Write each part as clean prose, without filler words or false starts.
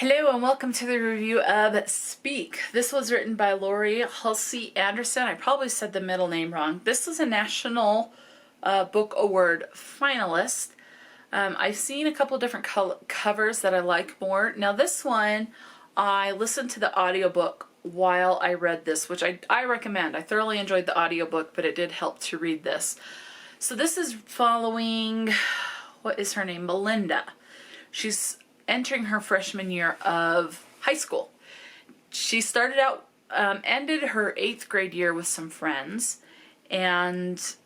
Hello and welcome to the review of Speak. This was written by Laurie Halse Anderson. I probably said the middle name wrong. This is a National Book Award finalist. I've seen a couple different covers that I like more. Now this one, I listened to the audiobook while I read this, which I recommend. I thoroughly enjoyed the audiobook, but it did help to read this. So this is following, what is her name? Melinda. She's entering her freshman year of high school. She started out, ended her 8th grade year with some friends, and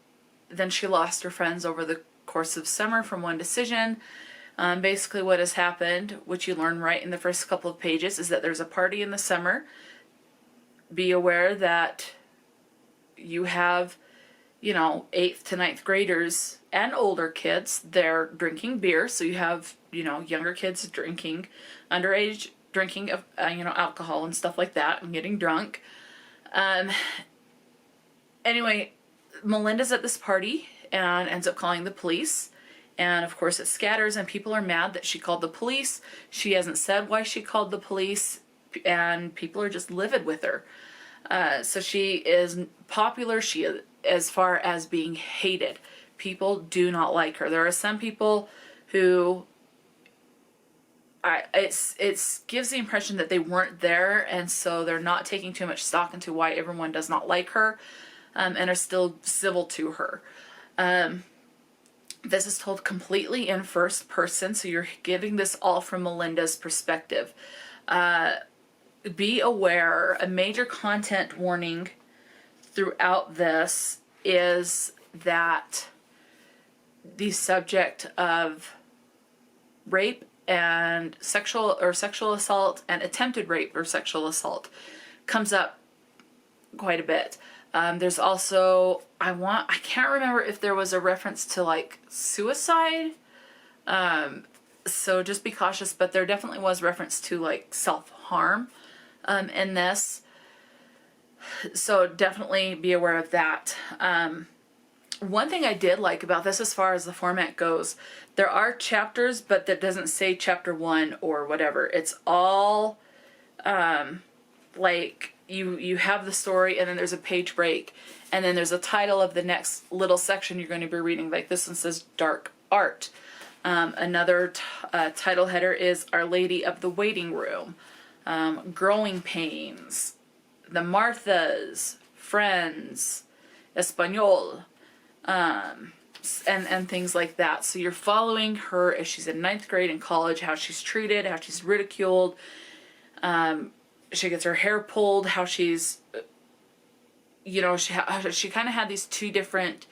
then she lost her friends over the course of summer from one decision. Basically what has happened, which you learn right in the first couple of pages, is that there's a party in the summer. Be aware that you have, 8th to 9th graders and older kids. They're drinking beer, so you have, younger kids drinking, underage drinking of, alcohol and stuff like that and getting drunk. Anyway, Melinda's at this party and ends up calling the police. And of course it scatters and people are mad that she called the police. She hasn't said why she called the police and people are just livid with her. So she is popular. She is, as far as being hated. People do not like her. There are some people who it gives the impression that they weren't there, and so they're not taking too much stock into why everyone does not like her, and are still civil to her. This is told completely in first person, so you're getting this all from Melinda's perspective. Be aware, a major content warning throughout this is that the subject of rape and sexual assault and attempted rape or sexual assault comes up quite a bit. There's also, I can't remember if there was a reference to like suicide, so just be cautious, but there definitely was reference to like self-harm in this. So definitely be aware of that. One thing I did like about this as far as the format goes, there are chapters, but that doesn't say chapter 1 or whatever. It's all like you have the story and then there's a page break and then there's a title of the next little section you're going to be reading. Like this one says Dark Art. Another title header is Our Lady of the Waiting Room, Growing Pains, The Marthas, Friends, Espanol, and things like that. So you're following her as she's in 9th grade in college, how she's treated, how she's ridiculed, she gets her hair pulled, how she's, she kind of had these two different,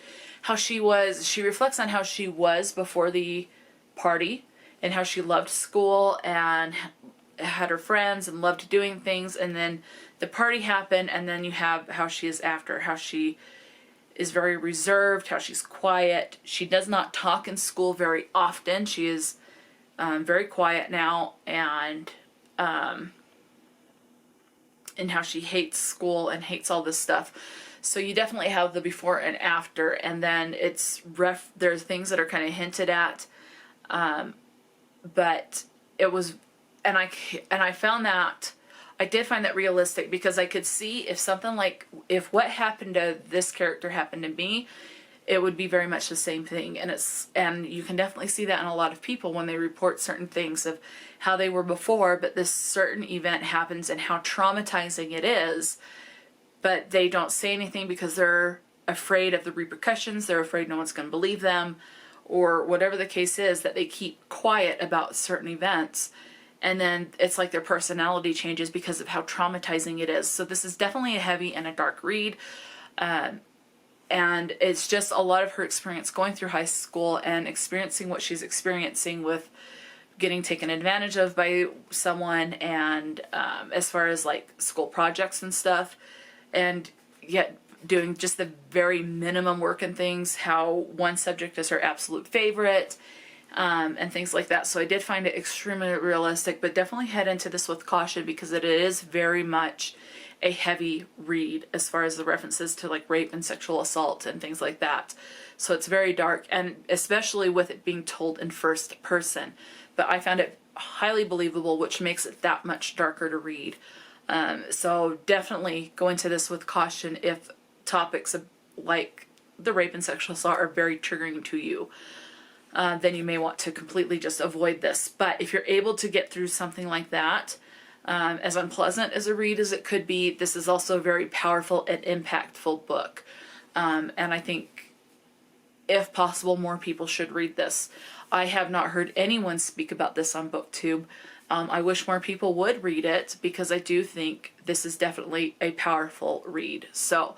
she reflects on how she was before the party and how she loved school and had her friends and loved doing things, and then the party happened, and then you have how she is after, how she is very reserved, how she's quiet. She does not talk in school very often. She is very quiet now, and how she hates school and hates all this stuff. So you definitely have the before and after, and then there's things that are kind of hinted at, but it was, and I found that, I did find that realistic, because I could see if what happened to this character happened to me, it would be very much the same thing. And you can definitely see that in a lot of people when they report certain things of how they were before, but this certain event happens and how traumatizing it is, but they don't say anything because they're afraid of the repercussions, they're afraid no one's going to believe them, or whatever the case is, that they keep quiet about certain events. And then it's like their personality changes because of how traumatizing it is. So this is definitely a heavy and a dark read. And it's just a lot of her experience going through high school and experiencing what she's experiencing with getting taken advantage of by someone, and as far as like school projects and stuff, and yet doing just the very minimum work and things, how one subject is her absolute favorite, and things like that. So I did find it extremely realistic, but definitely head into this with caution, because it is very much a heavy read as far as the references to like rape and sexual assault and things like that. So it's very dark, and especially with it being told in first person. But I found it highly believable, which makes it that much darker to read. So definitely go into this with caution if topics like the rape and sexual assault are very triggering to you. Then you may want to completely just avoid this. But if you're able to get through something like that, as unpleasant as a read as it could be, this is also a very powerful and impactful book. And I think, if possible, more people should read this. I have not heard anyone speak about this on BookTube. I wish more people would read it, because I do think this is definitely a powerful read. So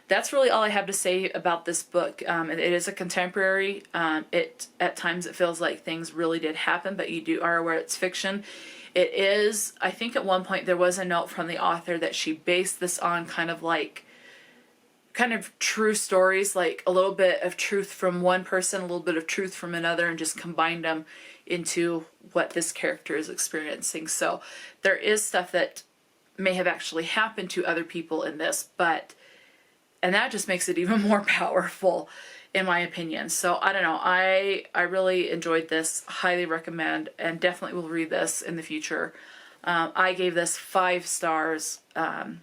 that's really all I have to say about this book. It is a contemporary. At times it feels like things really did happen, but you are aware it's fiction. It is, I think at one point there was a note from the author that she based this on kind of true stories, like a little bit of truth from one person, a little bit of truth from another, and just combined them into what this character is experiencing. So there is stuff that may have actually happened to other people in this, and that just makes it even more powerful, in my opinion. So I don't know, I really enjoyed this, highly recommend, and definitely will read this in the future. I gave this 5 stars, and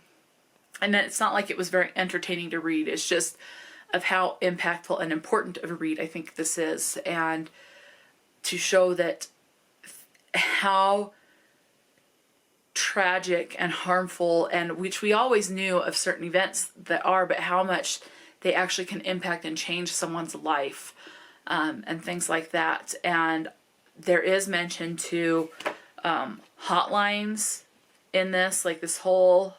it's not like it was very entertaining to read, it's just of how impactful and important of a read I think this is, and to show that how tragic and harmful, and which we always knew of certain events that are, but how much they actually can impact and change someone's life, and things like that. And there is mention to hotlines in this, like this whole,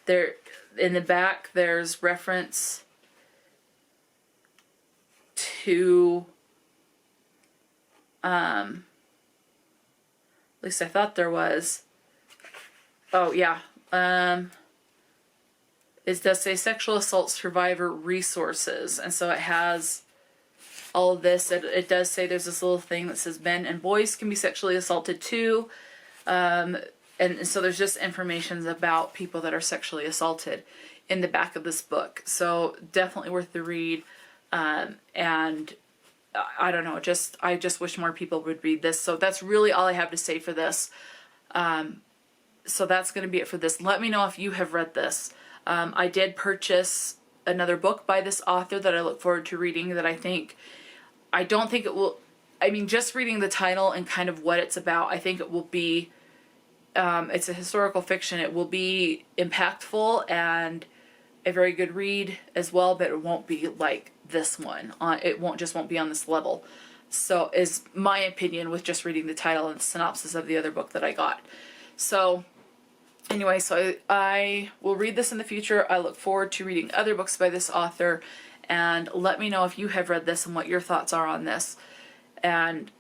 there in the back there's reference to at least I thought there was. Oh yeah, it does say sexual assault survivor resources, and so it has all of this. It does say there's this little thing that says men and boys can be sexually assaulted too, and so there's just information about people that are sexually assaulted in the back of this book. So definitely worth the read, and I don't know, I just wish more people would read this. So that's really all I have to say for this. So that's going to be it for this. Let me know if you have read this. I did purchase another book by this author that I look forward to reading, that I don't think it will, I mean, just reading the title and kind of what it's about, I think it will be, it's a historical fiction. It will be impactful and a very good read as well, but it won't be like this one. It won't be on this level. So is my opinion with just reading the title and the synopsis of the other book that I got. So anyway, so I will read this in the future. I look forward to reading other books by this author, and let me know if you have read this and what your thoughts are on this. And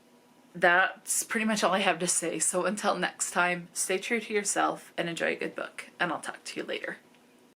that's pretty much all I have to say. So until next time, stay true to yourself and enjoy a good book, and I'll talk to you later.